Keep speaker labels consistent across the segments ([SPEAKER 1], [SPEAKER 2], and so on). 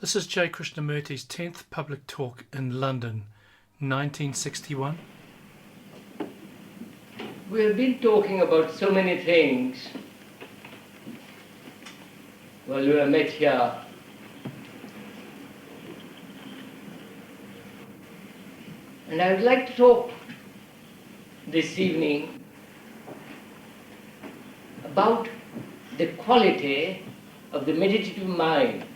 [SPEAKER 1] This is J. Krishnamurti's 10th public talk in London, 1961.
[SPEAKER 2] We have been talking about so many things while we were met here. And I would like to talk this evening about the quality of the meditative mind.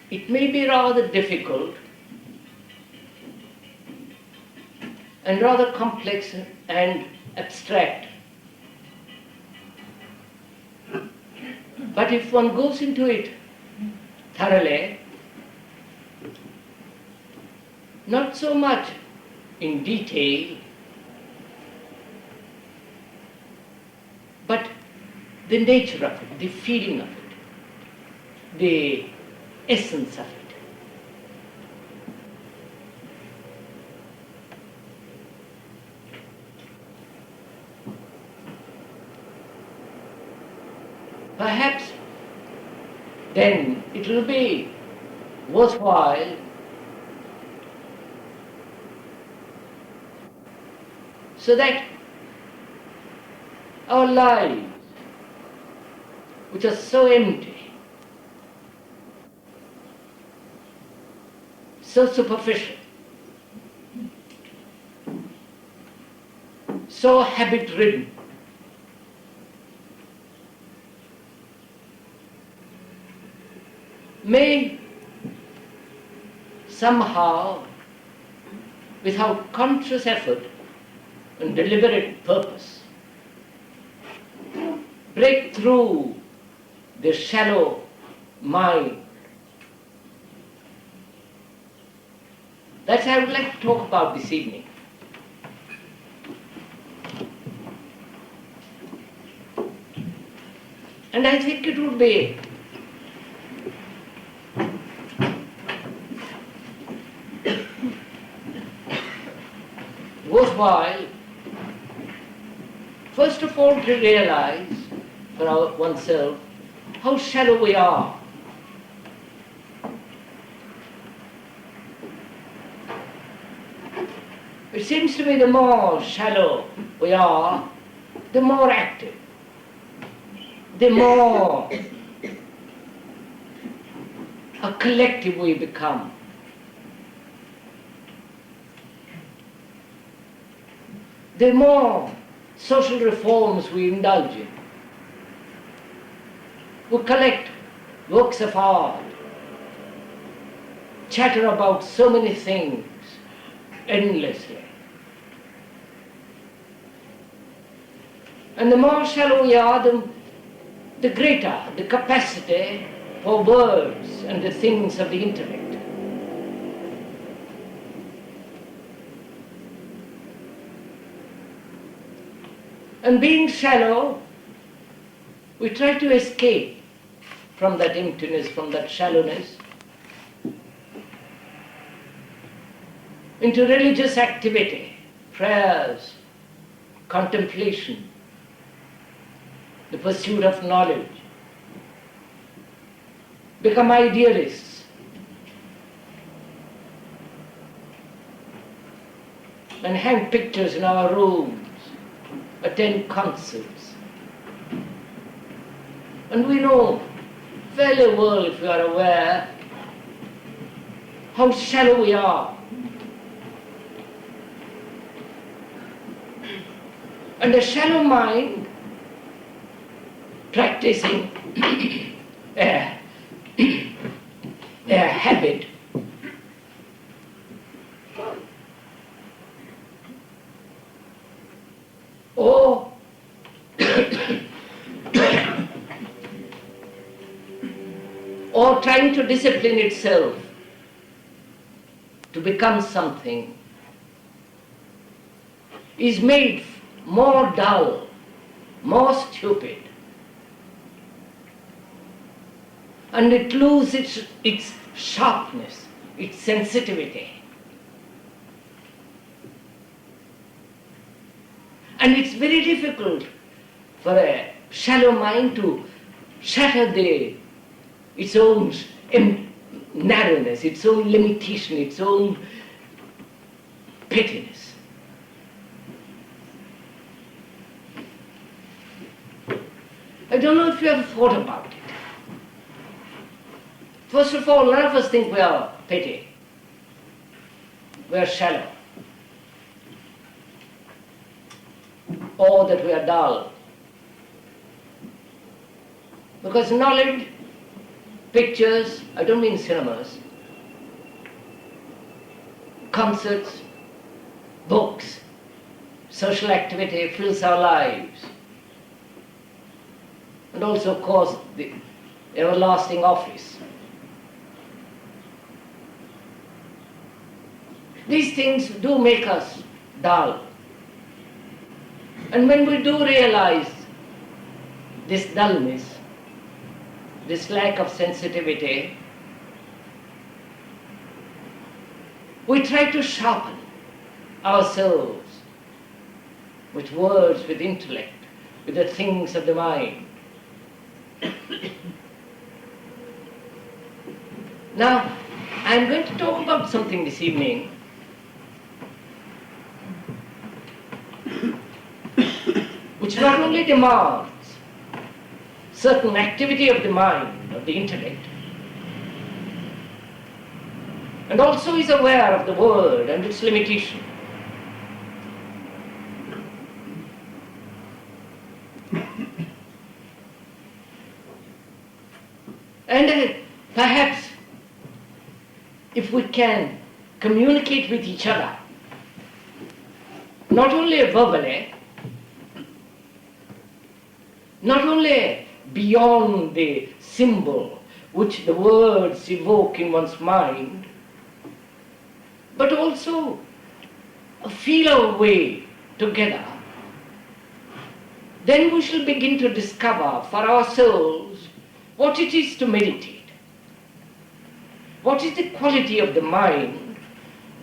[SPEAKER 2] It may be rather difficult and rather complex and abstract. But if one goes into it thoroughly, not so much in detail, but the nature of it, the feeling of it, the essence of it. Perhaps then it will be worthwhile so that our lives, which are so empty, so superficial, so habit-ridden, may somehow, without conscious effort and deliberate purpose, break through the shallow mind. That's what I would like to talk about this evening. And I think it would be worthwhile, first of all, to realize for oneself how shallow we are. It seems to me the more shallow we are, the more active, the more a collective we become. The more social reforms we indulge in. We collect works of art, chatter about so many things endlessly. And the more shallow we are, the greater the capacity for words and the things of the intellect. And being shallow, we try to escape from that emptiness, from that shallowness, into religious activity, prayers, contemplation, the pursuit of knowledge, become idealists, and hang pictures in our rooms, attend concerts. And we know fairly well, if we are aware, how shallow we are. And a shallow mind practicing a habit or or trying to discipline itself to become something is made more dull, more stupid, and it loses its sharpness, its sensitivity. And it's very difficult for a shallow mind to shatter its own narrowness, its own limitation, its own pettiness. I don't know if you have thought about it. First of all, none of us think we are petty. We are shallow. Or that we are dull. Because knowledge, pictures, I don't mean cinemas, concerts, books, social activity fills our lives. And also, of course, the everlasting office. These things do make us dull. And when we do realize this dullness, this lack of sensitivity, we try to sharpen ourselves with words, with intellect, with the things of the mind. Now, I'm going to talk about something this evening which not only demands certain activity of the mind, of the intellect, and also is aware of the world and its limitation. And perhaps if we can communicate with each other, not only verbally, not only beyond the symbol which the words evoke in one's mind, but also feel our way together, then we shall begin to discover for ourselves what it is to meditate. What is the quality of the mind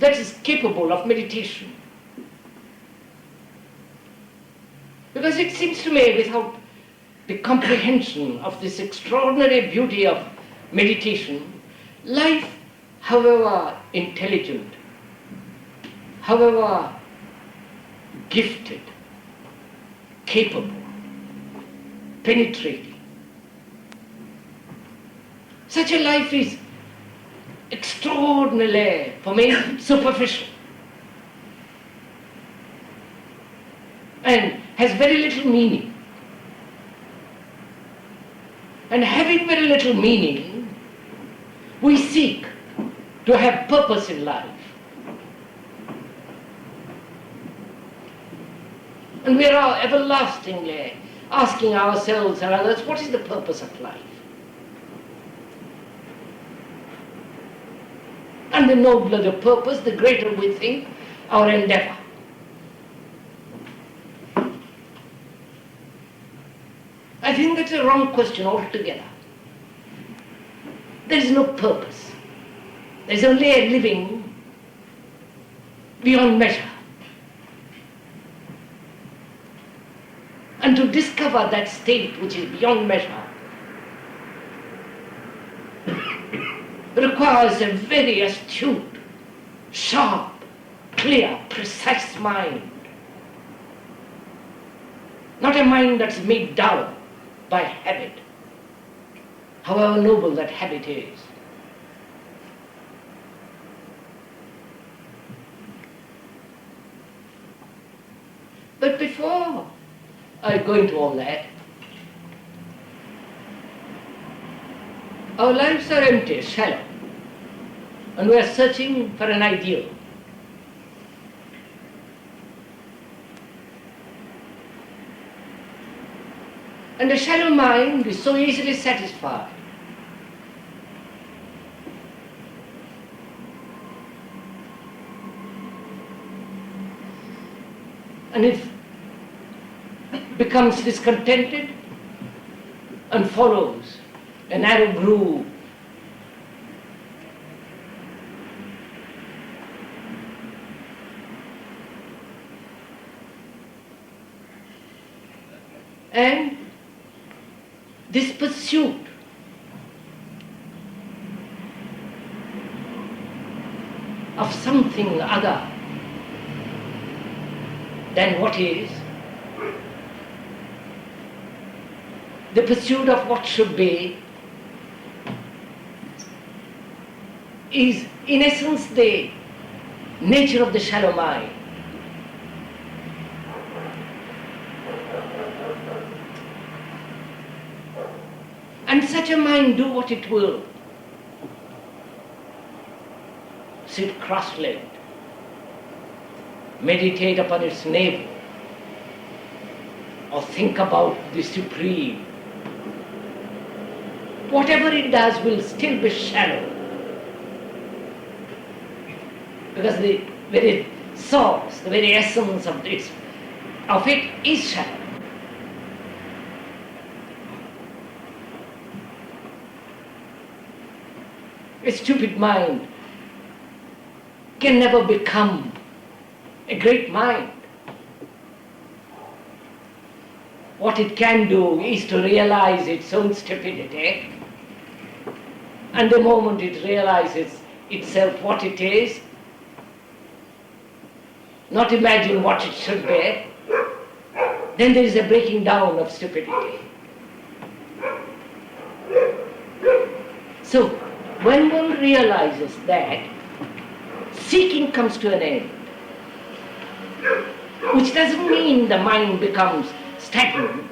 [SPEAKER 2] that is capable of meditation? Because it seems to me, without the comprehension of this extraordinary beauty of meditation, life, however intelligent, however gifted, capable, penetrating, such a life is extraordinarily, for me, superficial and has very little meaning. And having very little meaning, we seek to have purpose in life. And we are everlastingly asking ourselves and others, what is the purpose of life? And the nobler the purpose, the greater we think our endeavor. I think that's a wrong question altogether. There is no purpose. There is only a living beyond measure. And to discover that state which is beyond measure requires a very astute, sharp, clear, precise mind. Not a mind that's made dull by habit, however noble that habit is. But before I go into all that, our lives are empty, shallow, and we are searching for an ideal. And the shallow mind is so easily satisfied. And it becomes discontented and follows a narrow groove. And this pursuit of something other than what is, the pursuit of what should be, is in essence the nature of the shallow mind. And such a mind do what it will. Sit cross-legged, meditate upon its navel, or think about the supreme. Whatever it does will still be shallow, because the very source, the very essence of it is shallow. A stupid mind can never become a great mind. What it can do is to realize its own stupidity, and the moment it realizes itself what it is, not imagine what it should be, then there is a breaking down of stupidity. So, when one realizes that, seeking comes to an end, which doesn't mean the mind becomes stagnant.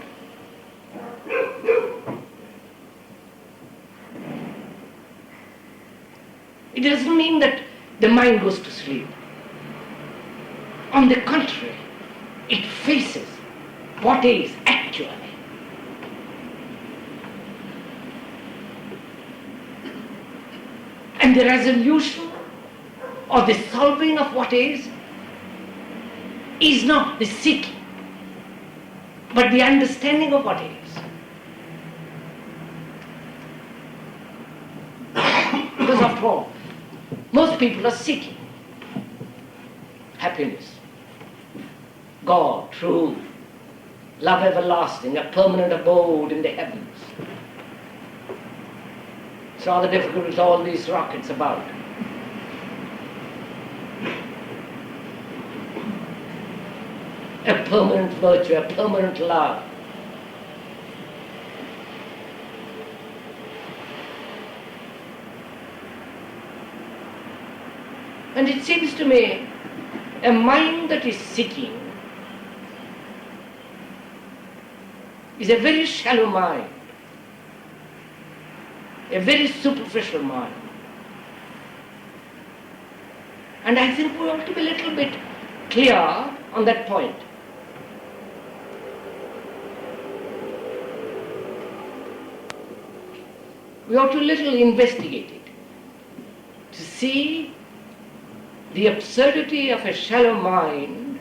[SPEAKER 2] It doesn't mean that the mind goes to sleep. On the contrary, it faces what is actually. And the resolution or the solving of what is not the seeking, but the understanding of what is. Because after all, most people are seeking happiness, God, truth, love everlasting, a permanent abode in the heavens. It's rather difficult with all these rockets about. A permanent virtue, a permanent love. And it seems to me, a mind that is seeking is a very shallow mind, a very superficial mind. And I think we ought to be a little bit clear on that point. We ought to little investigate it, to see the absurdity of a shallow mind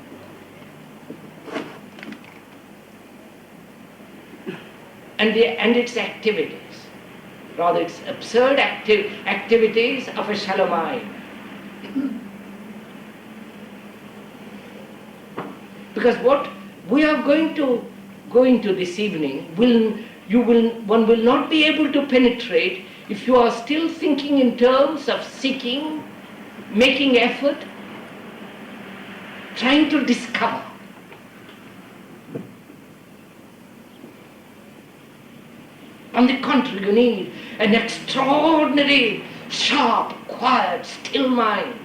[SPEAKER 2] and its activities, rather its absurd activities of a shallow mind. Because what we are going to go into this evening, one will not be able to penetrate if you are still thinking in terms of seeking, making effort, trying to discover. On the contrary, you need an extraordinary, sharp, quiet, still mind.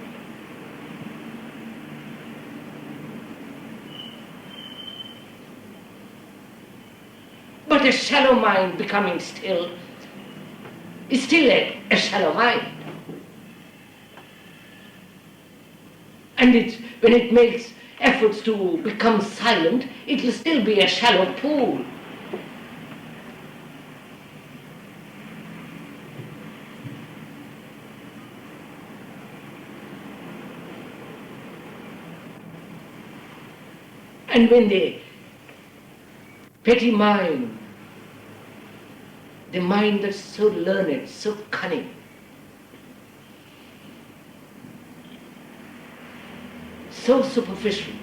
[SPEAKER 2] But a shallow mind becoming still is still a shallow mind. And when it makes efforts to become silent, it will still be a shallow pool. And when the petty mind, the mind that's so learned, so cunning, so superficial,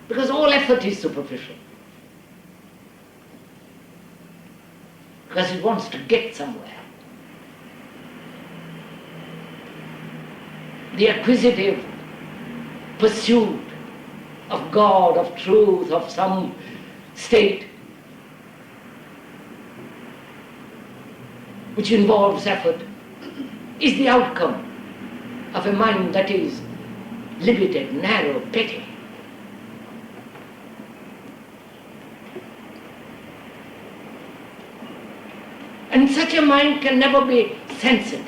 [SPEAKER 2] because all effort is superficial. because it wants to get somewhere. The acquisitive pursuit of God, of truth, of some state which involves effort is the outcome of a mind that is limited, narrow, petty. And such a mind can never be sensitive.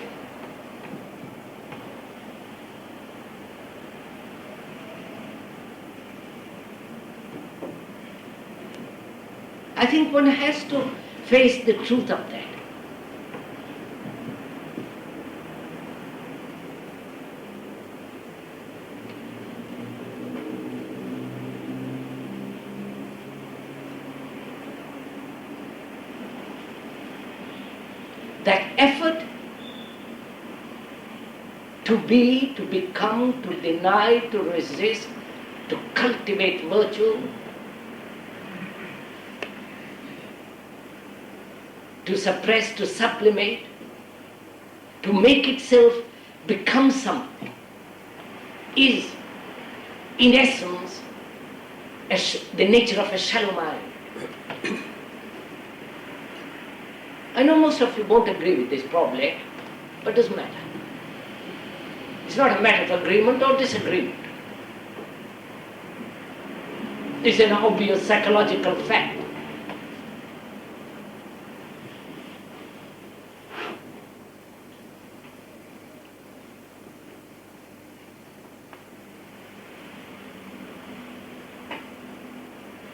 [SPEAKER 2] I think one has to face the truth of that. That effort to be, to become, to deny, to resist, to cultivate virtue, to suppress, to sublimate, to make itself become something, is in essence the nature of a shallow mind. I know most of you won't agree with this probably, but it doesn't matter. It's not a matter of agreement or disagreement. It's an obvious psychological fact.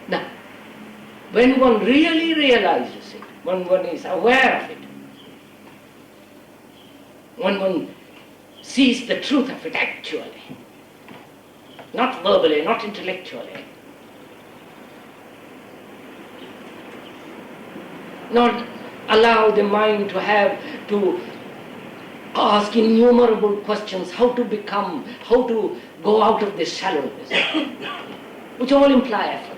[SPEAKER 2] Now, when one really realizes it, when one is aware of it, when one sees the truth of it actually, not verbally, not intellectually, not allow the mind to ask innumerable questions, how to become, how to go out of this shallowness, which all imply effort.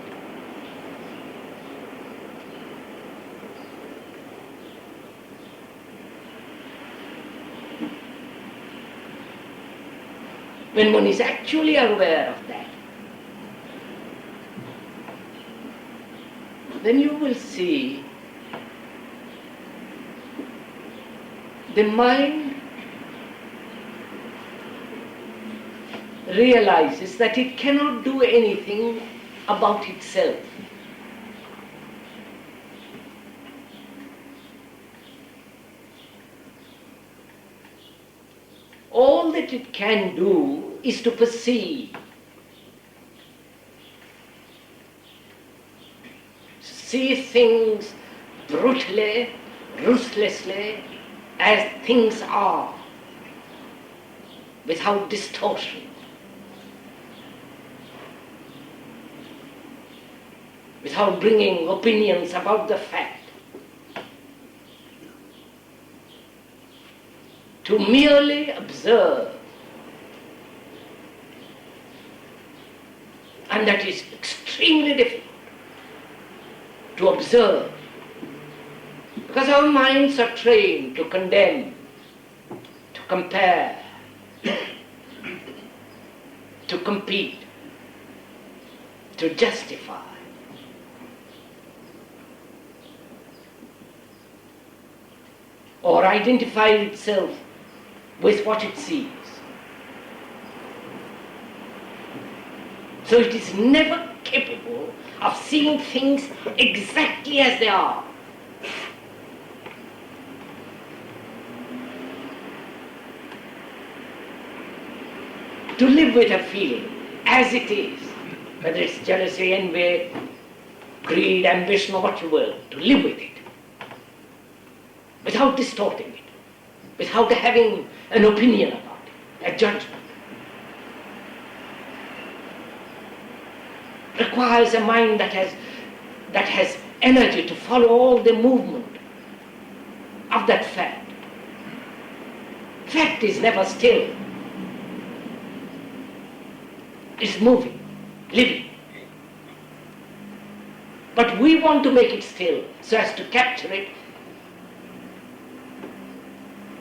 [SPEAKER 2] When one is actually aware of that, then you will see the mind realizes that it cannot do anything about itself. All that it can do is to perceive, see things brutally, ruthlessly, as things are, without distortion, without bringing opinions about the fact, to merely observe. And that is extremely difficult, to observe, because our minds are trained to condemn, to compare, to compete, to justify. Or identify itself with what it sees. So it is never capable of seeing things exactly as they are. To live with a feeling as it is, whether it's jealousy, envy, greed, ambition, or what you will, to live with it, without distorting it, without having an opinion about it, a judgment, requires a mind that has energy to follow all the movement of that fact. Fact is never still. It's moving, living. But we want to make it still so as to capture it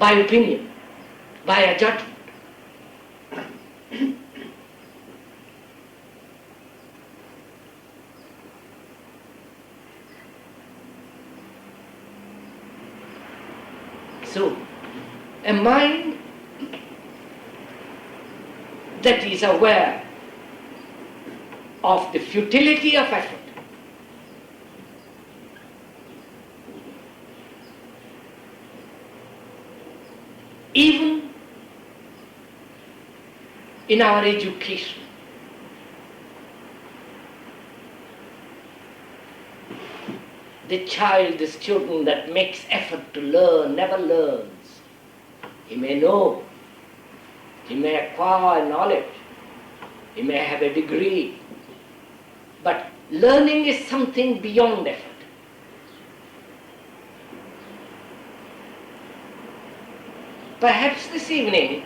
[SPEAKER 2] by opinion, by a judgment. So, a mind that is aware of the futility of effort, even in our education. The child, the student that makes effort to learn never learns. He may know, he may acquire knowledge, he may have a degree, but learning is something beyond effort. Perhaps this evening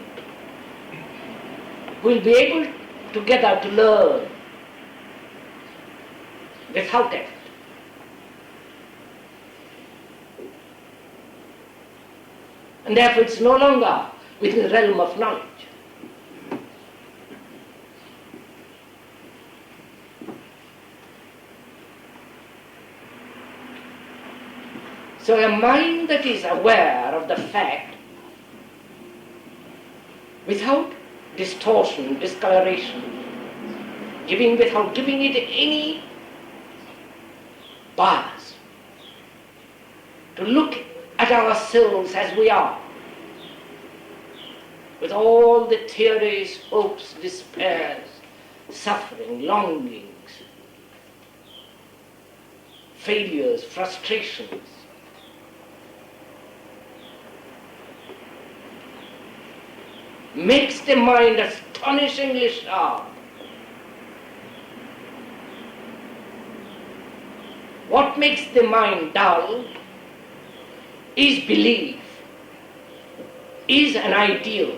[SPEAKER 2] we'll be able together to learn without effort. And therefore it's no longer within the realm of knowledge. So a mind that is aware of the fact without distortion, discoloration, without giving it any bias, to look at ourselves as we are, with all the theories, hopes, despairs, suffering, longings, failures, frustrations. Makes the mind astonishingly sharp. What makes the mind dull is belief, is an ideal.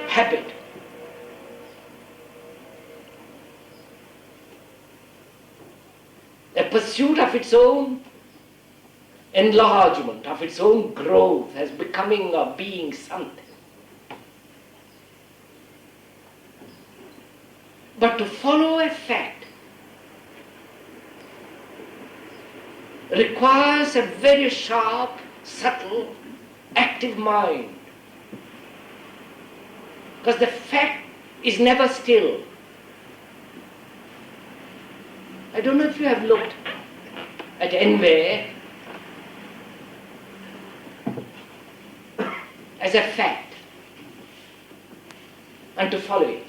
[SPEAKER 2] Habit. A pursuit of its own enlargement, of its own growth, as becoming or being something. But to follow a fact requires a very sharp, subtle, active mind. Because the fact is never still. I don't know if you have looked at envy as a fact and to follow it.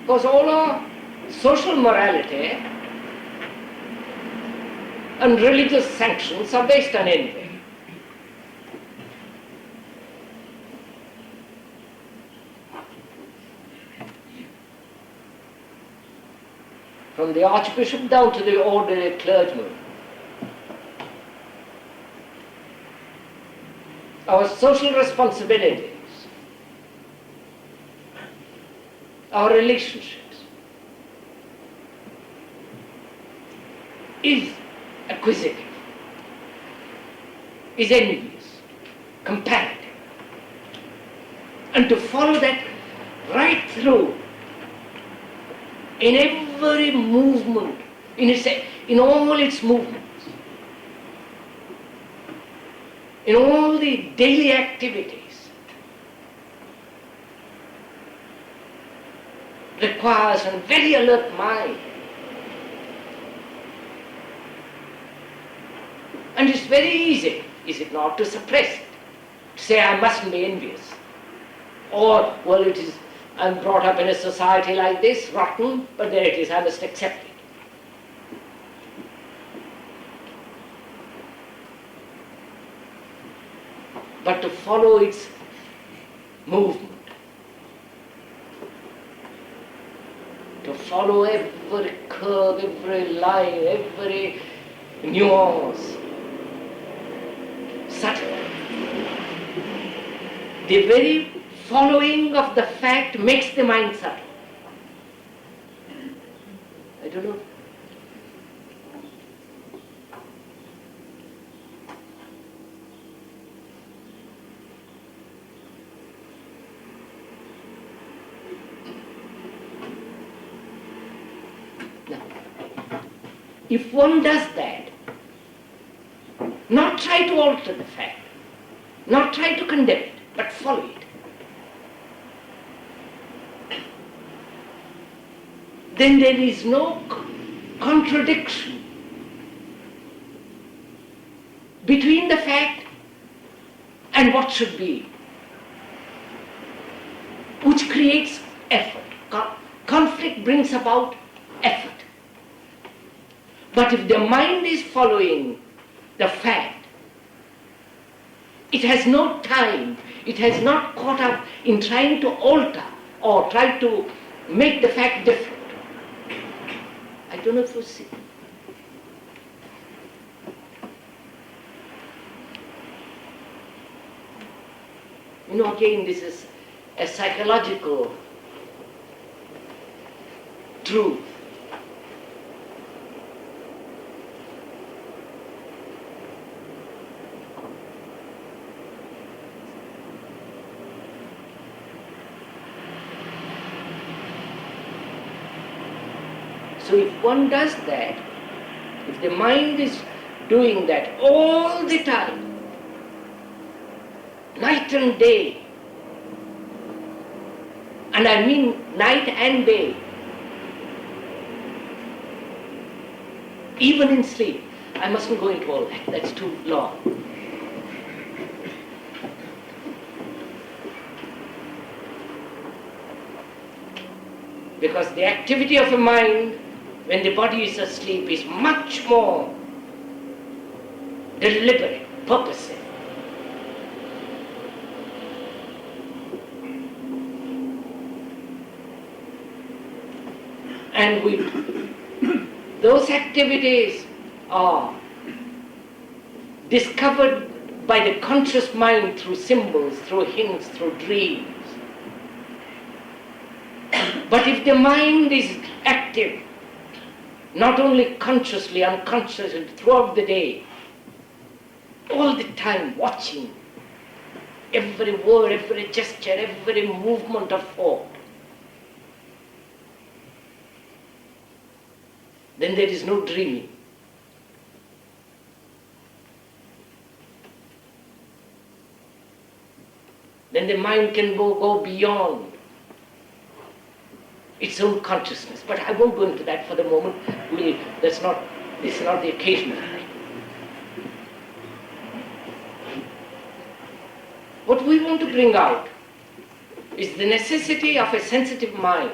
[SPEAKER 2] Because all our social morality and religious sanctions are based on envy. From the archbishop down to the ordinary clergyman, our social responsibilities, our relationships, is acquisitive, is envious, comparative. And to follow that right through in every movement, in all its movements, in all the daily activities, requires a very alert mind. And it's very easy, is it not, to suppress it, to say I mustn't be envious, or well it is, I'm brought up in a society like this, rotten, but there it is, I must accept it. But to follow its movement, to follow every curve, every line, every nuance, subtle. The very following of the fact makes the mind subtle. I don't know. Now, if one does that, not try to alter the fact, not try to condemn it, but follow it, then there is no contradiction between the fact and what should be, which creates effort. Conflict brings about effort. But if the mind is following the fact, it has no time, it has not caught up in trying to alter or try to make the fact different. I don't know if you see. You know, again, this is a psychological truth. So if one does that, if the mind is doing that all the time, night and day, and I mean night and day, even in sleep, I mustn't go into all that, that's too long. Because the activity of a mind when the body is asleep is much more deliberate, purposive. And those activities are discovered by the conscious mind through symbols, through hints, through dreams. But if the mind is active, not only consciously, unconsciously, throughout the day, all the time watching every word, every gesture, every movement of thought, then there is no dreaming. Then the mind can go beyond its own consciousness. But I won't go into that for the moment. This is not the occasion for that. What we want to bring out is the necessity of a sensitive mind.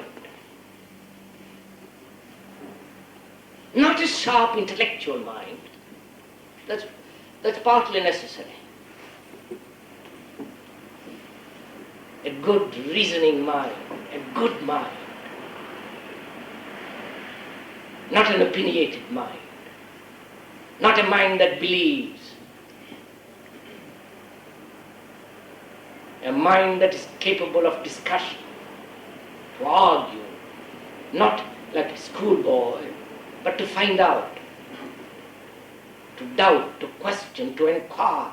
[SPEAKER 2] Not a sharp intellectual mind. That's partly necessary. A good reasoning mind, a good mind. Not an opinionated mind. Not a mind that believes. A mind that is capable of discussion, to argue, not like a schoolboy, but to find out, to doubt, to question, to inquire.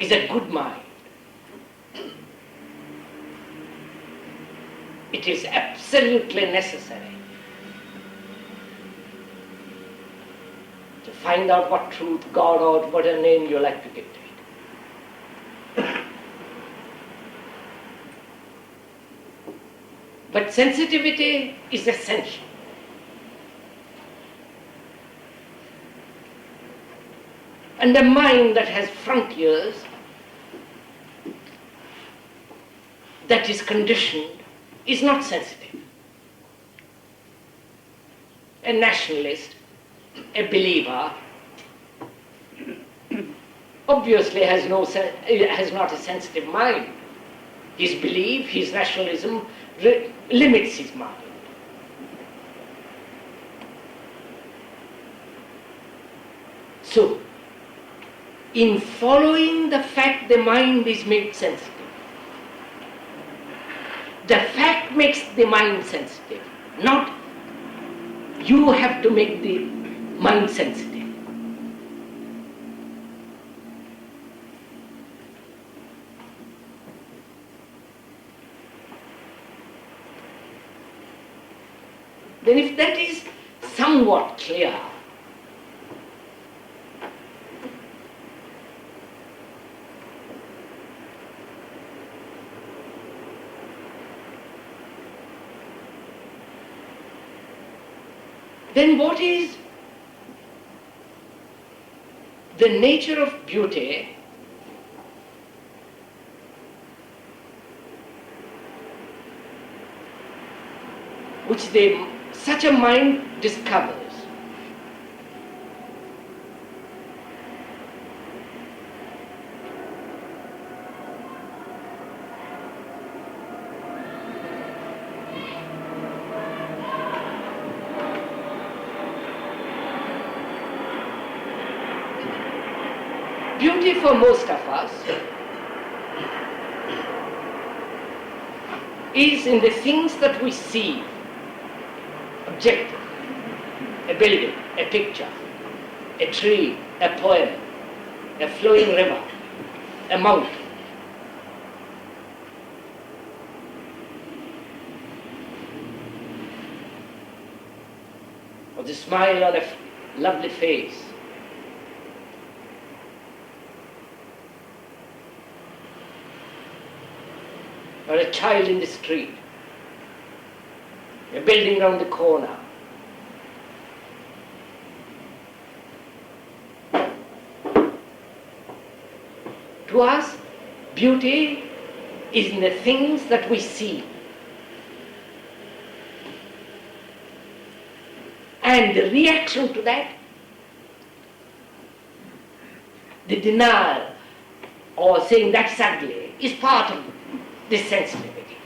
[SPEAKER 2] Is a good mind. It is absolutely necessary to find out what truth, God, or whatever name you like to give to it. But sensitivity is essential. And a mind that has frontiers, that is conditioned, is not sensitive. A nationalist, a believer, obviously has not a sensitive mind. His belief, his nationalism limits his mind. So, in following the fact the mind is made sensitive. The fact makes the mind sensitive, not you have to make the mind sensitive. Then if that is somewhat clear, then what is the nature of beauty which such a mind discovers? Beauty for most of us is in the things that we see, objective, a building, a picture, a tree, a poem, a flowing river, a mountain. Or the smile on a lovely face. Or a child in the street, a building round the corner. To us, beauty is in the things that we see. And the reaction to that, the denial or saying that's ugly, is part of this sensitivity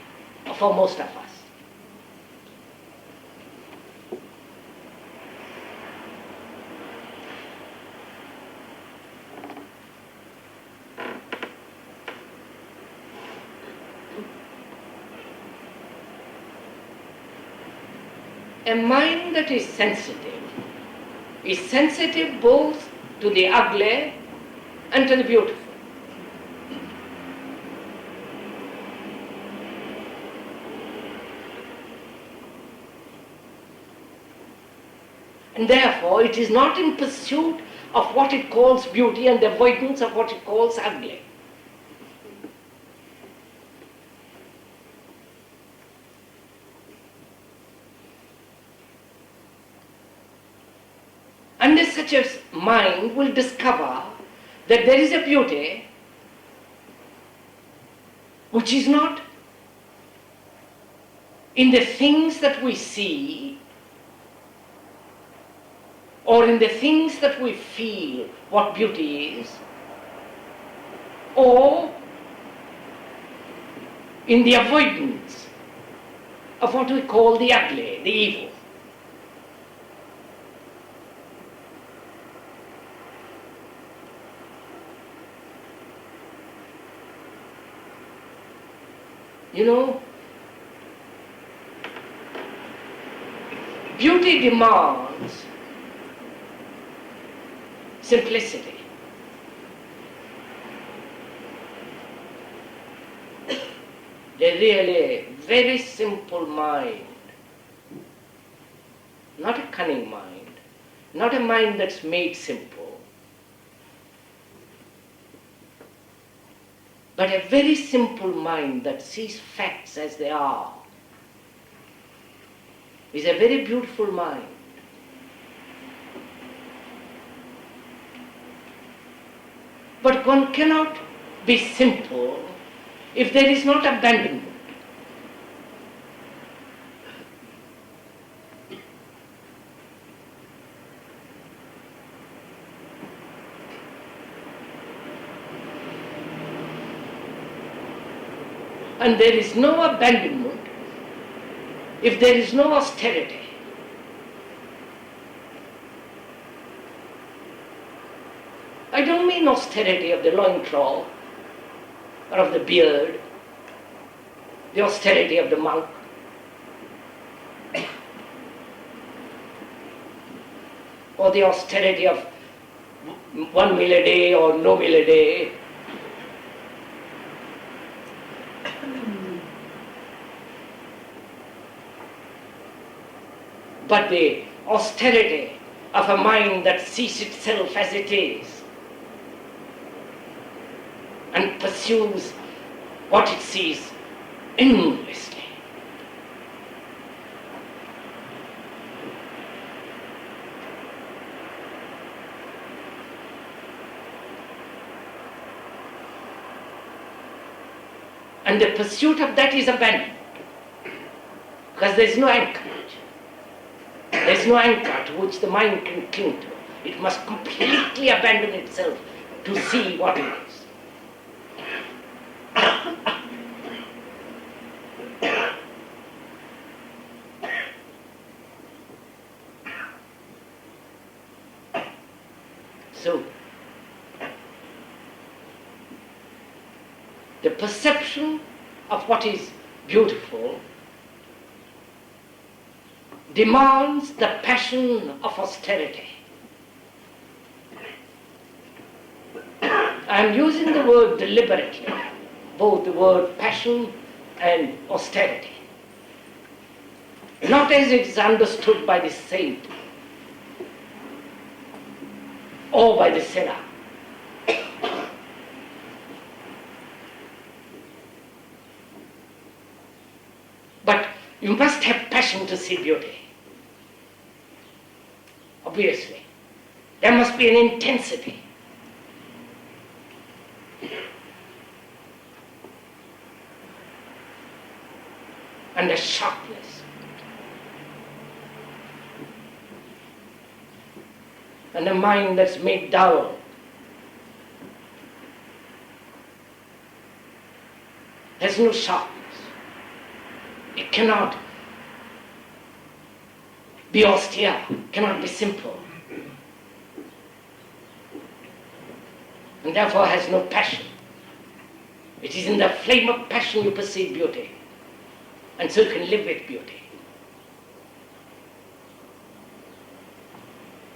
[SPEAKER 2] for most of us. A mind that is sensitive both to the ugly and to the beautiful. And therefore, it is not in pursuit of what it calls beauty and the avoidance of what it calls ugly. And such a mind will discover that there is a beauty which is not in the things that we see or in the things that we feel what beauty is, or in the avoidance of what we call the ugly, the evil. You know, beauty demands simplicity. A really very simple mind, not a cunning mind, not a mind that's made simple, but a very simple mind that sees facts as they are is a very beautiful mind. But one cannot be simple if there is not abandonment. And there is no abandonment if there is no austerity. I don't mean austerity of the loincloth or of the beard, the austerity of the monk. Or the austerity of 1 meal a day or no meal a day. But the austerity of a mind that sees itself as it is and pursues what it sees endlessly. And the pursuit of that is abandoned, because there is no anchorage. There is no anchor to which the mind can cling to. It must completely abandon itself to see what it is. So, the perception of what is beautiful demands the passion of austerity. I am using the word deliberately, both the word passion and austerity, not as it is understood by the saint or by the sinner. But you must have passion to see beauty. Obviously. There must be an intensity. And a sharpness. And a mind that's made dull. There's no sharpness. It cannot be austere, cannot be simple, and therefore has no passion. It is in the flame of passion you perceive beauty, and so you can live with beauty.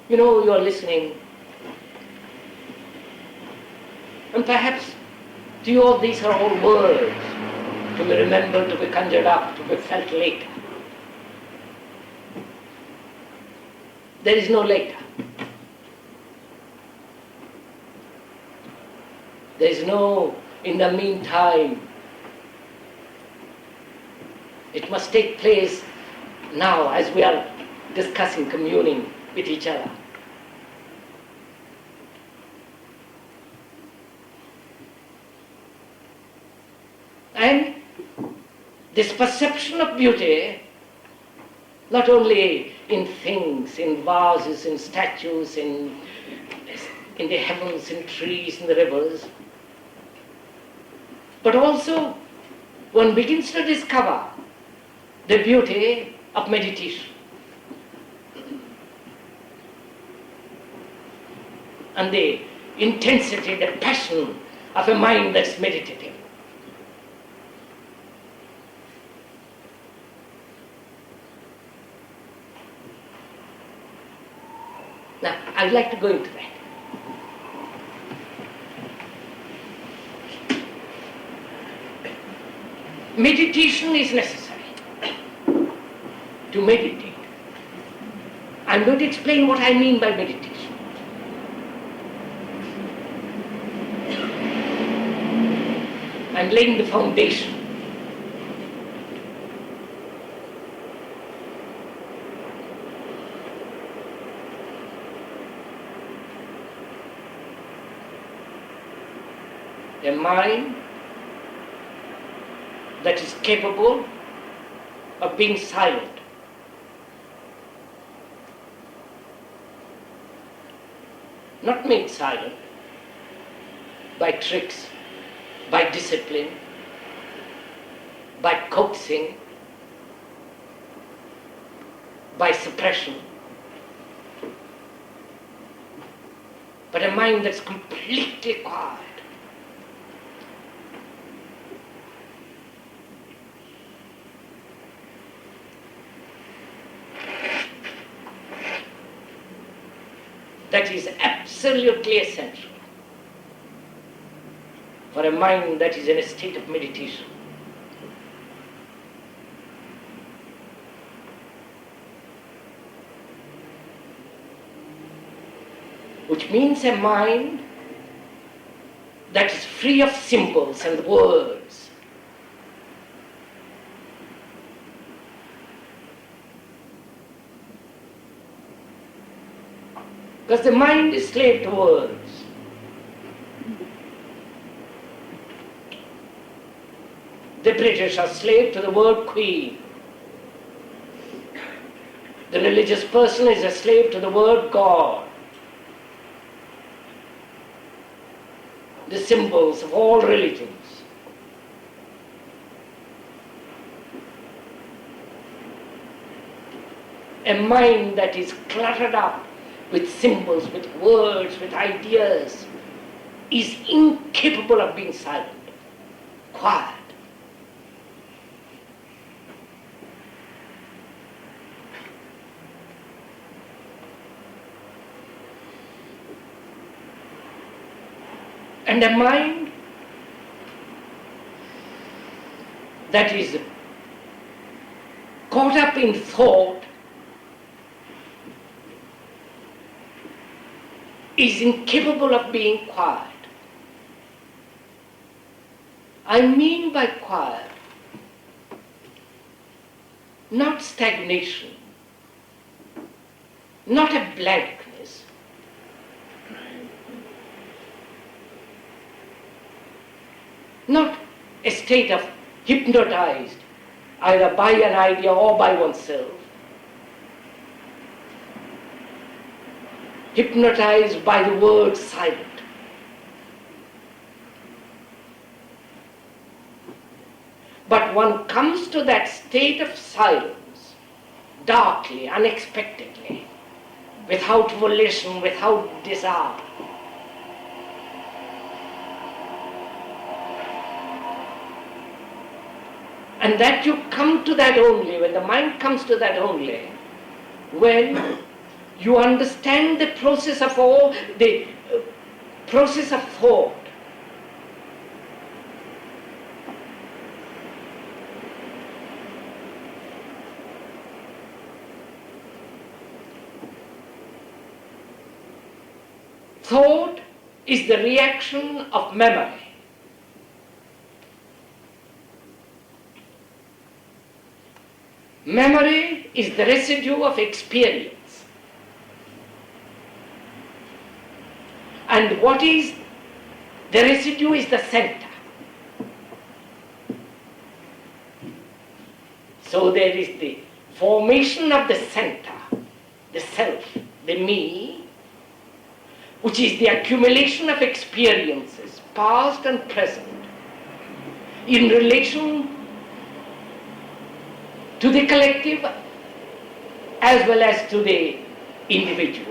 [SPEAKER 2] You know, you are listening, and perhaps to you all these are all words to be remembered, to be conjured up, to be felt later. There is no later. There is no in the meantime. It must take place now as we are discussing, communing with each other. And this perception of beauty, not only in things, in vases, in statues, in the heavens, in trees, in the rivers, but also one begins to discover the beauty of meditation. And the intensity, the passion of a mind that's meditative. Now, I'd like to go into that. Meditation is necessary to meditate. I'm going to explain what I mean by meditation. I'm laying the foundation. A mind that is capable of being silent. Not made silent by tricks, by discipline, by coaxing, by suppression, but a a mind that's completely quiet. That is absolutely essential for a mind that is in a state of meditation. Which means a mind that is free of symbols and words. Because the mind is slave to words. The British are slave to the word queen. The religious person is a slave to the word God. The symbols of all religions. A mind that is cluttered up with symbols, with words, with ideas, is incapable of being silent, quiet. And a mind that is caught up in thought is incapable of being quiet. I mean by quiet, not stagnation, not a blankness, not a state of hypnotized either by an idea or by oneself, hypnotized by the word silent. But one comes to that state of silence darkly, unexpectedly, without volition, without desire. And that you come to that only, when the mind comes to that only, when you understand the process of process of thought. Thought is the reaction of memory. Memory is the residue of experience. And what is the residue is the center. So there is the formation of the center, the self, the me, which is the accumulation of experiences, past and present, in relation to the collective as well as to the individual.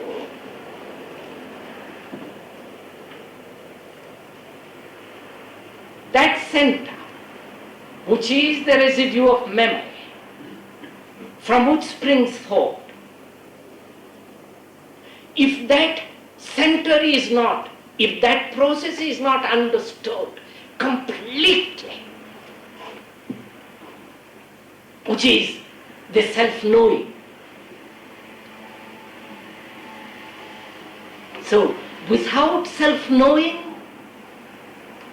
[SPEAKER 2] That center, which is the residue of memory, from which springs thought, if that center is not, if that process is not understood completely, which is the self-knowing. So, without self-knowing,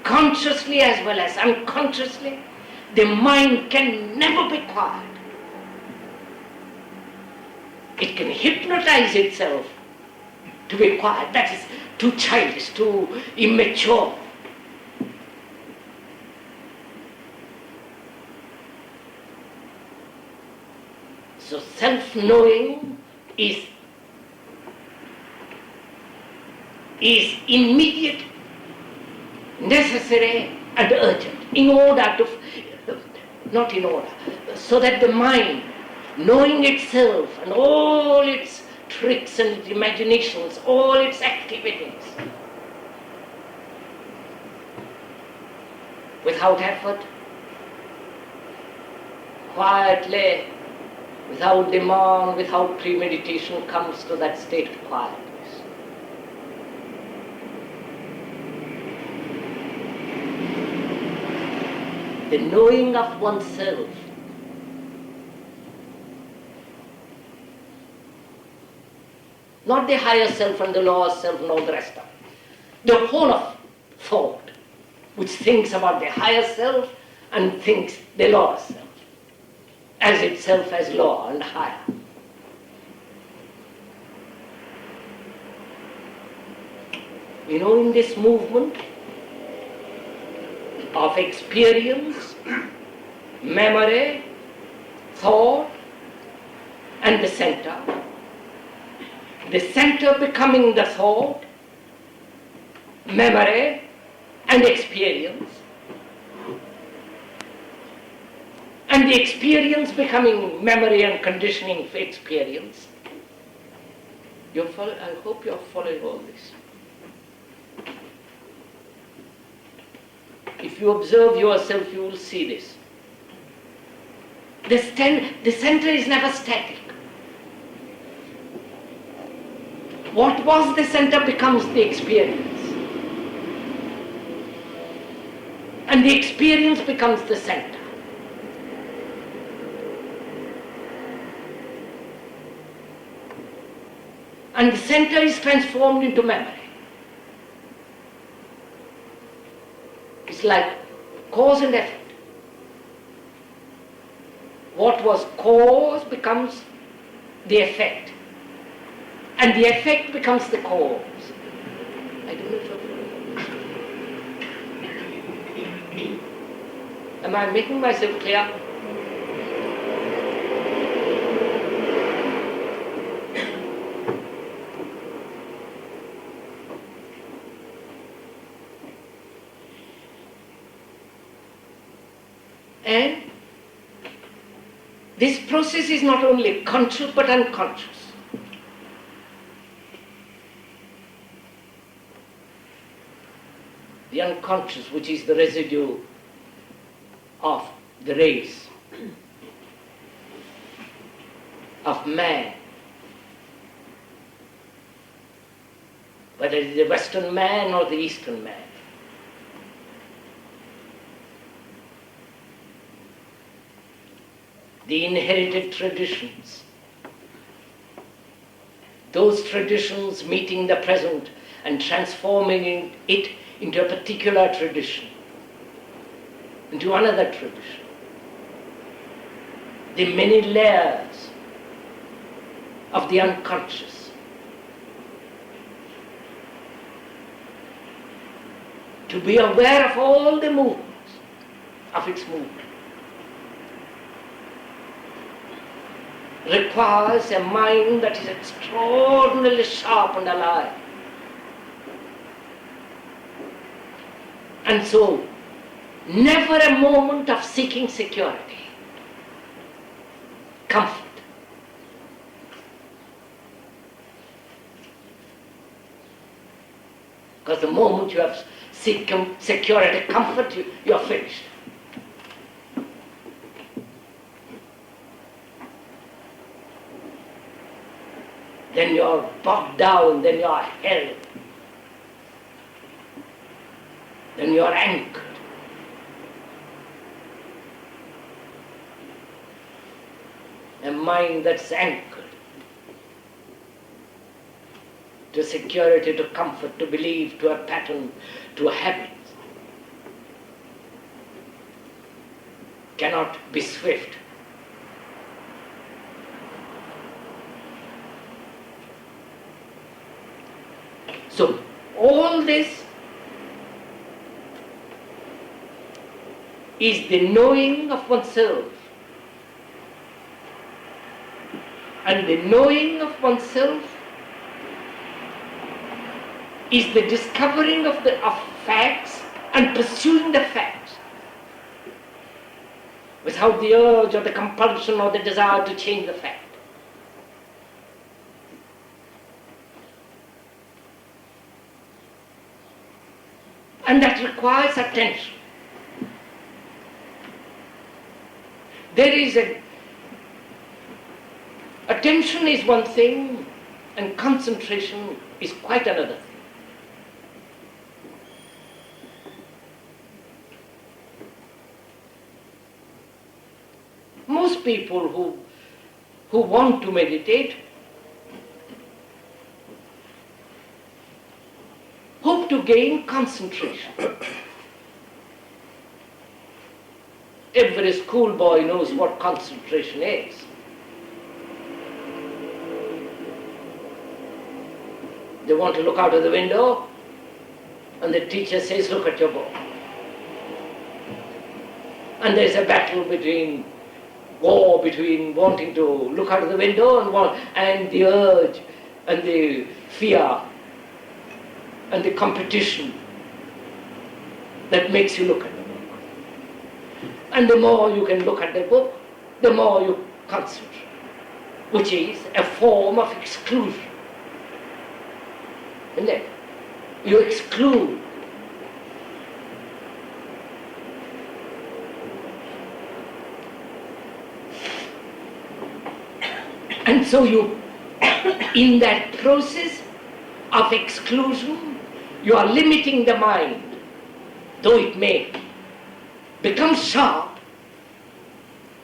[SPEAKER 2] consciously as well as unconsciously, the mind can never be quiet. It can hypnotize itself to be quiet. That is too childish, too immature. So self-knowing is immediate, necessary and urgent in order to, not in order, so that the mind, knowing itself and all its tricks and its imaginations, all its activities, without effort, quietly, without demand, without premeditation, comes to that state of quietness. The knowing of oneself. Not the higher self and the lower self and all the rest of it. The whole of thought, which thinks about the higher self and thinks the lower self, as itself as lower and higher. You know, in this movement of experience, memory, thought, and the center becoming the thought, memory, and experience, and the experience becoming memory and conditioning for experience. I hope you're following all this. If you observe yourself, you will see this. The center is never static. What was the center becomes the experience. And the experience becomes the center. And the center is transformed into memory. It's like cause and effect. What was cause becomes the effect. And the effect becomes the cause. I don't know if you're... Am I making myself clear? And this process is not only conscious but unconscious. The unconscious, which is the residue of the race of man, whether it is the Western man or the Eastern man. The inherited traditions, those traditions meeting the present and transforming it into a particular tradition, into another tradition. The many layers of the unconscious. To be aware of all the movements of its movement requires a mind that is extraordinarily sharp and alive. And so, never a moment of seeking security, comfort. Because the moment you have seeking security, comfort, you are finished. Then you are bogged down, then you are held. Then you are anchored. A mind that's anchored to security, to comfort, to belief, to a pattern, to a habit, cannot be swift. So all this is the knowing of oneself. And the knowing of oneself is the discovering of facts and pursuing the facts without the urge or the compulsion or the desire to change the fact. And that requires attention. There is attention is one thing and concentration is quite another thing. Most people who want to meditate hope to gain concentration. Every schoolboy knows what concentration is. They want to look out of the window and the teacher says, look at your book. And there's a battle war between wanting to look out of the window and the urge and the fear and the competition that makes you look at the book. And the more you can look at the book, the more you concentrate, which is a form of exclusion. Isn't it? You exclude. And so you, in that process of exclusion, you are limiting the mind, though it may become sharp,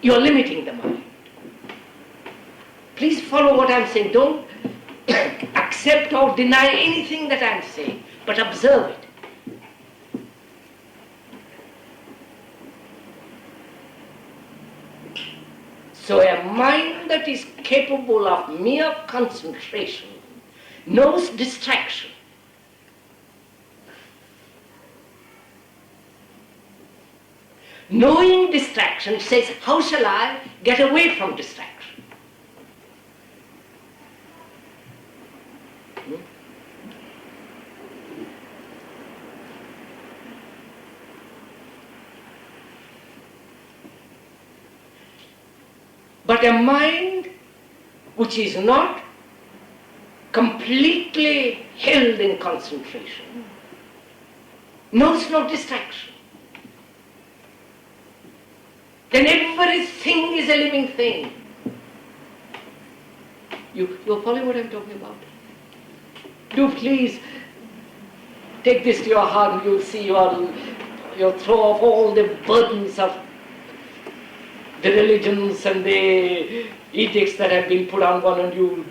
[SPEAKER 2] you are limiting the mind. Please follow what I'm saying. Don't accept or deny anything that I'm saying, but observe it. So a mind that is capable of mere concentration knows distraction. Knowing distraction says, how shall I get away from distraction? But a mind which is not completely held in concentration knows no distraction. Then everything is a living thing. You're following what I'm talking about? Do please take this to your heart and you'll see you'll throw off all the burdens of the religions and the edicts that have been put on one, and you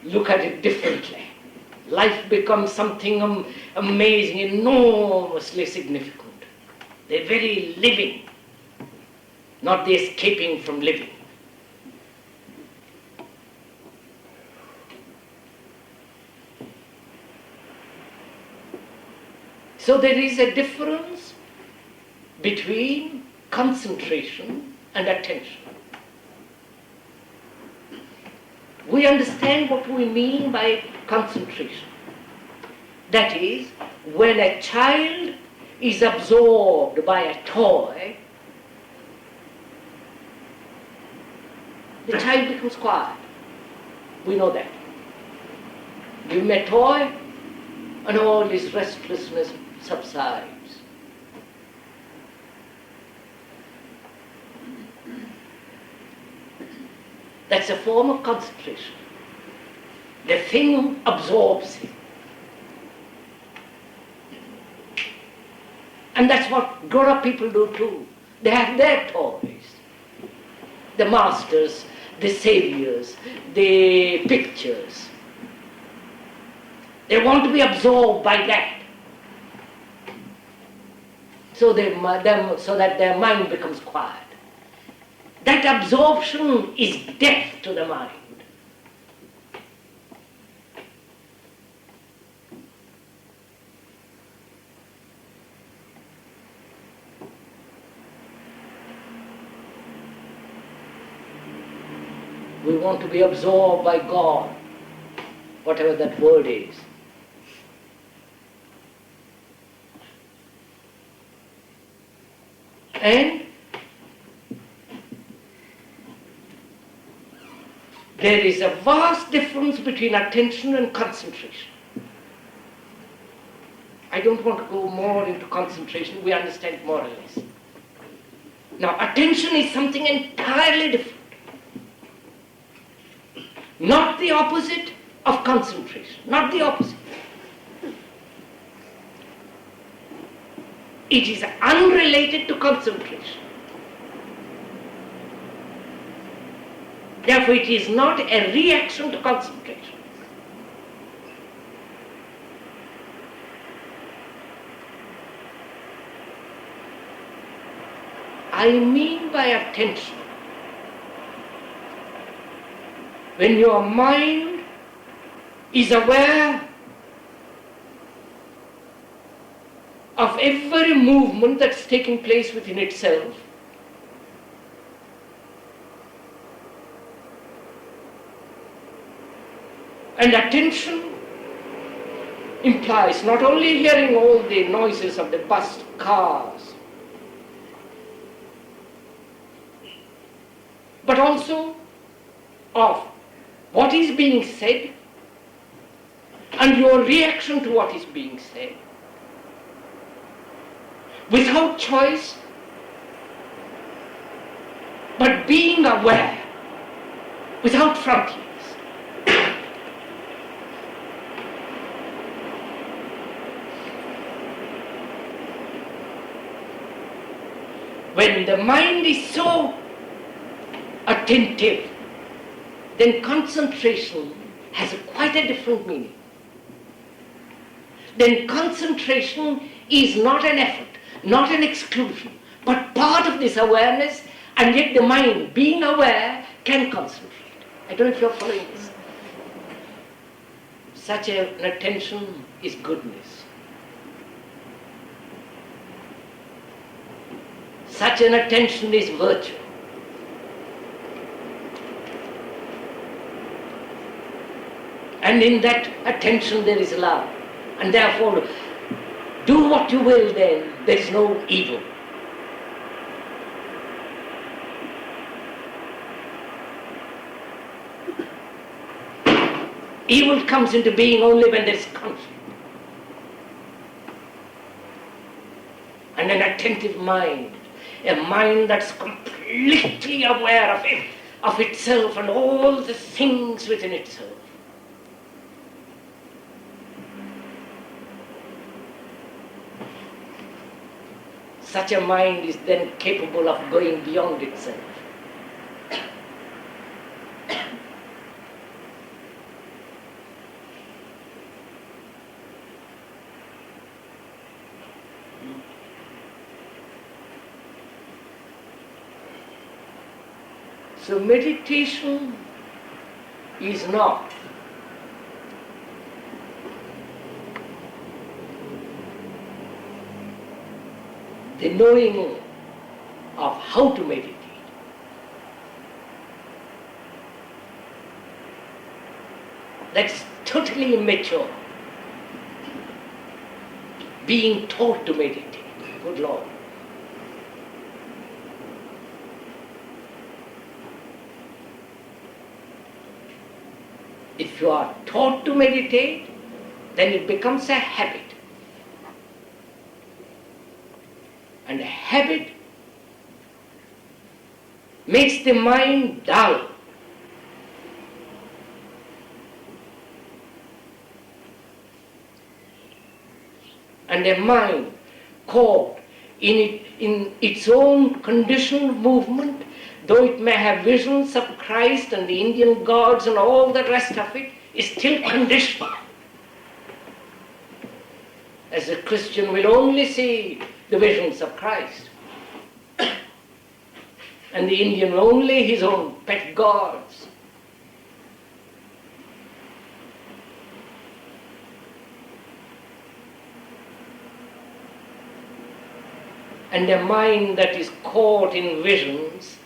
[SPEAKER 2] look at it differently. Life becomes something amazing, enormously significant. The very living, not the escaping from living. So there is a difference between concentration and attention. We understand what we mean by concentration. That is, when a child is absorbed by a toy, the child becomes quiet. We know that. Give him a toy and all his restlessness subsides. That's a form of concentration. The thing absorbs him. And that's what grown-up people do too. They have their toys. The masters, the saviors, the pictures. They want to be absorbed by that. So that their mind becomes quiet. That absorption is death to the mind. We want to be absorbed by God, whatever that word is. And there is a vast difference between attention and concentration. I don't want to go more into concentration, we understand more or less. Now, attention is something entirely different. Not the opposite of concentration, not the opposite. It is unrelated to concentration. Therefore, it is not a reaction to concentration. I mean by attention, when your mind is aware of every movement that's taking place within itself, and attention implies not only hearing all the noises of the bus, cars, but also of what is being said and your reaction to what is being said. Without choice, but being aware, without frontiers. When the mind is so attentive, then concentration has quite a different meaning. Then concentration is not an effort, not an exclusion, but part of this awareness, and yet the mind, being aware, can concentrate. I don't know if you're following this. Such an attention is goodness. Such an attention is virtue. And in that attention there is love. And therefore, do what you will then, there is no evil. Evil comes into being only when there is conflict. And an attentive mind, a mind that's completely aware of itself and all the things within itself. Such a mind is then capable of going beyond itself. So meditation is not the knowing of how to meditate. That's totally immature. Being taught to meditate. Good Lord. If you are taught to meditate, then it becomes a habit. And a habit makes the mind dull. And a mind caught in its own conditioned movement, though it may have visions of Christ and the Indian gods and all the rest of it, is still conditioned. As a Christian will only see the visions of Christ. And the Indian only his own pet gods. And a mind that is caught in visions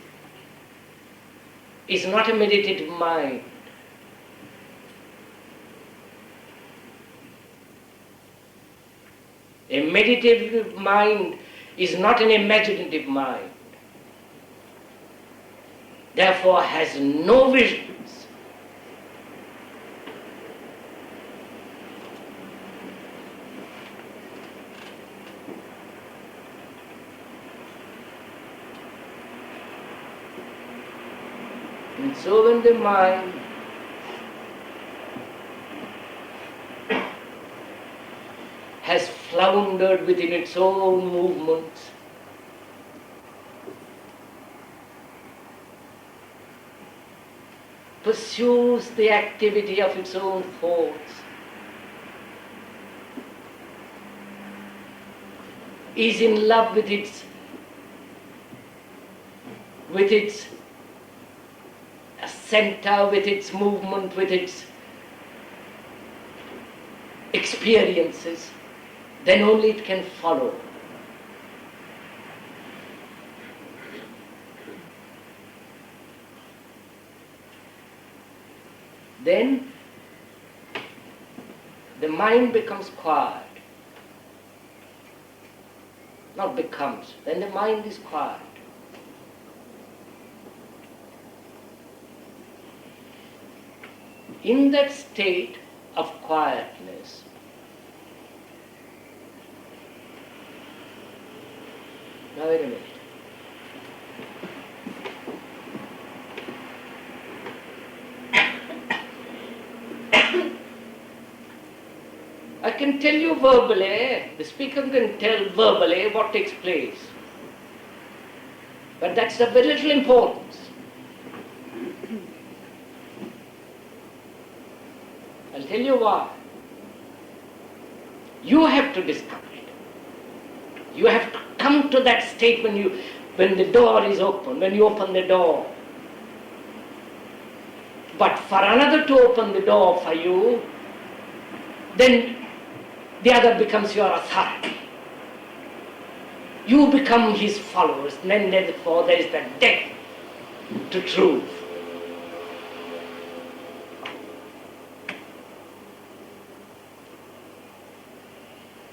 [SPEAKER 2] is not a meditative mind. A meditative mind is not an imaginative mind. Therefore has no visions. So when the mind has floundered within its own movements, pursues the activity of its own thoughts, is in love with its center, with its movement, with its experiences, then only it can follow. Then the mind becomes quiet. Not becomes, then the mind is quiet. In that state of quietness, now wait a minute. I can tell you verbally, the speaker can tell verbally what takes place. But that's of very little importance. I'll tell you why. You have to discover it. You have to come to that state when the door is open, when you open the door. But for another to open the door for you, then the other becomes your authority. You become his followers, and then therefore there is the death to truth.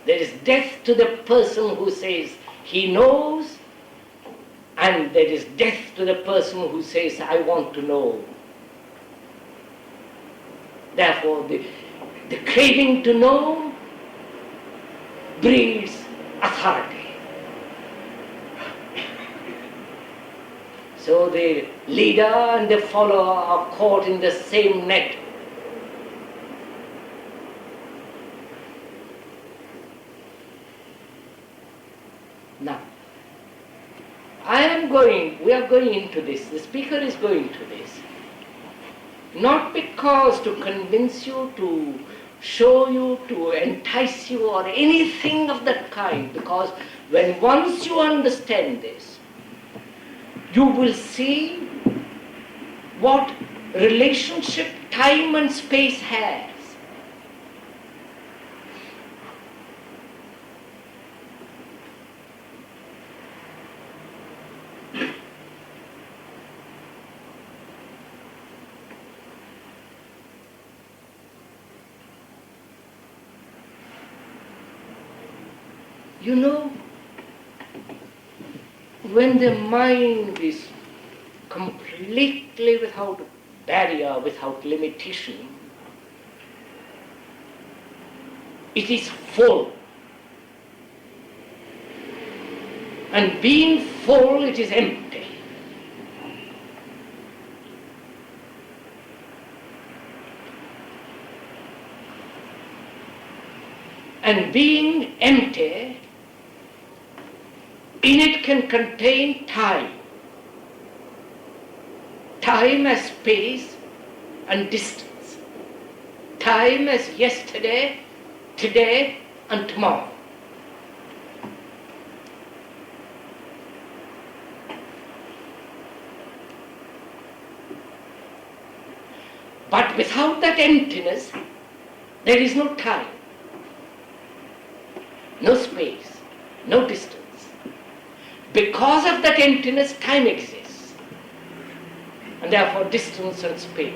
[SPEAKER 2] There is death to the person who says he knows, and there is death to the person who says, I want to know. Therefore, the craving to know breeds authority. So the leader and the follower are caught in the same net. Now, we are going into this, the speaker is going to this, not because to convince you, to show you, to entice you or anything of that kind, because when once you understand this, you will see what relationship time and space has. You know, when the mind is completely without barrier, without limitation, it is full. And being full, it is empty. And being empty, in it can contain time. Time as space and distance. Time as yesterday, today and tomorrow. But without that emptiness, there is no time, no space, no distance. Because of that emptiness, time exists, and therefore distance and space.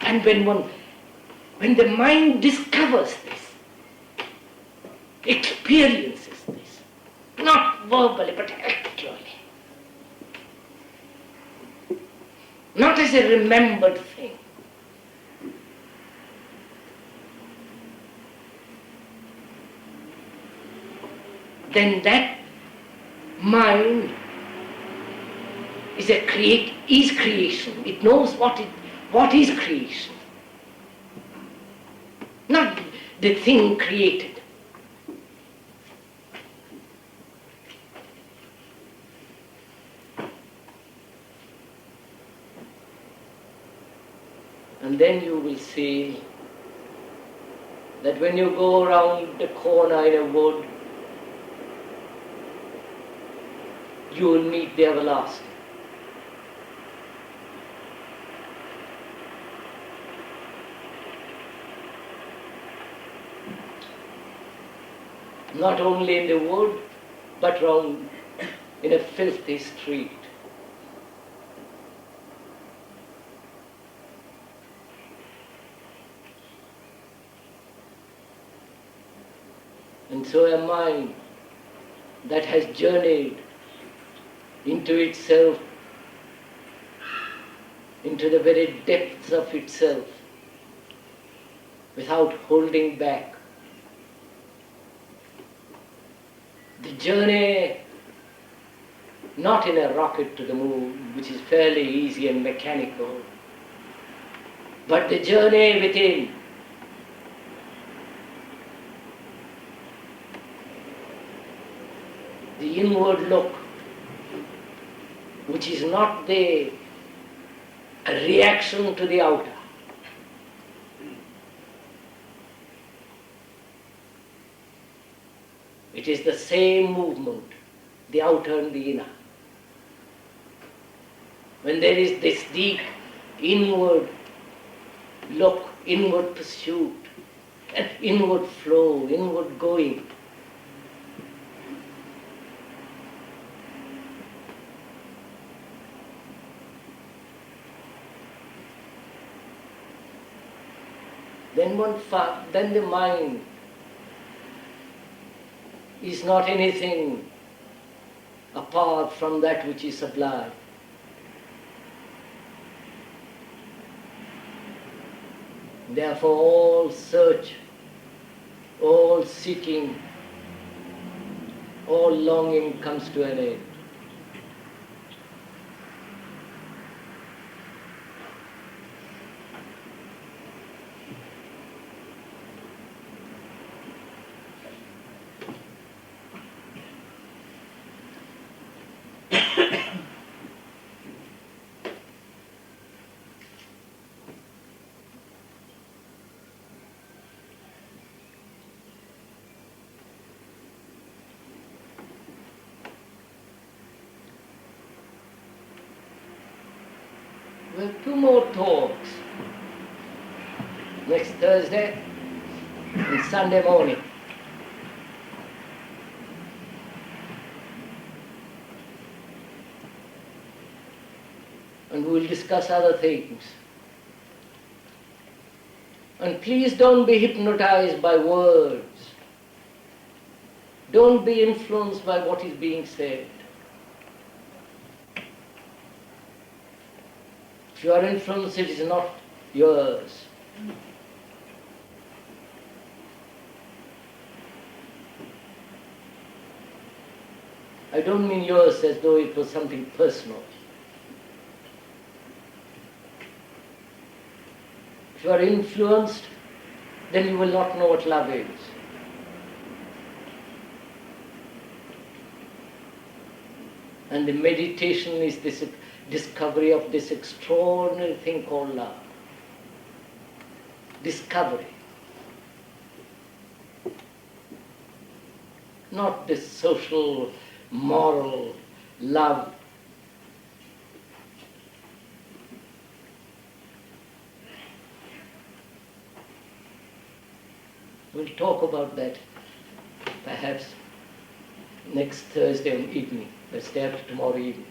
[SPEAKER 2] And when the mind discovers this, experiences this, not verbally but actually, not as a remembered thing, then that mind is creation. It knows what is creation, not the thing created. And then you will see that when you go around the corner in a wood, you will meet the everlasting. Not only in the wood, but round in a filthy street. And so a mind that has journeyed into itself, into the very depths of itself, without holding back. The journey not in a rocket to the moon, which is fairly easy and mechanical, but the journey within. The inward look, which is not a reaction to the outer. It is the same movement, the outer and the inner. When there is this deep inward look, inward pursuit, and inward flow, inward going, then the mind is not anything apart from that which is sublime. Therefore all search, all seeking, all longing comes to an end. We have 2 more talks next Thursday and Sunday morning. And we will discuss other things. And please don't be hypnotized by words. Don't be influenced by what is being said. If you are influenced, it is not yours. I don't mean yours as though it was something personal. If you are influenced, then you will not know what love is. And the meditation is this discovery of this extraordinary thing called love. Discovery. Not this social, moral love. We'll talk about that perhaps next Thursday evening, the day after tomorrow evening.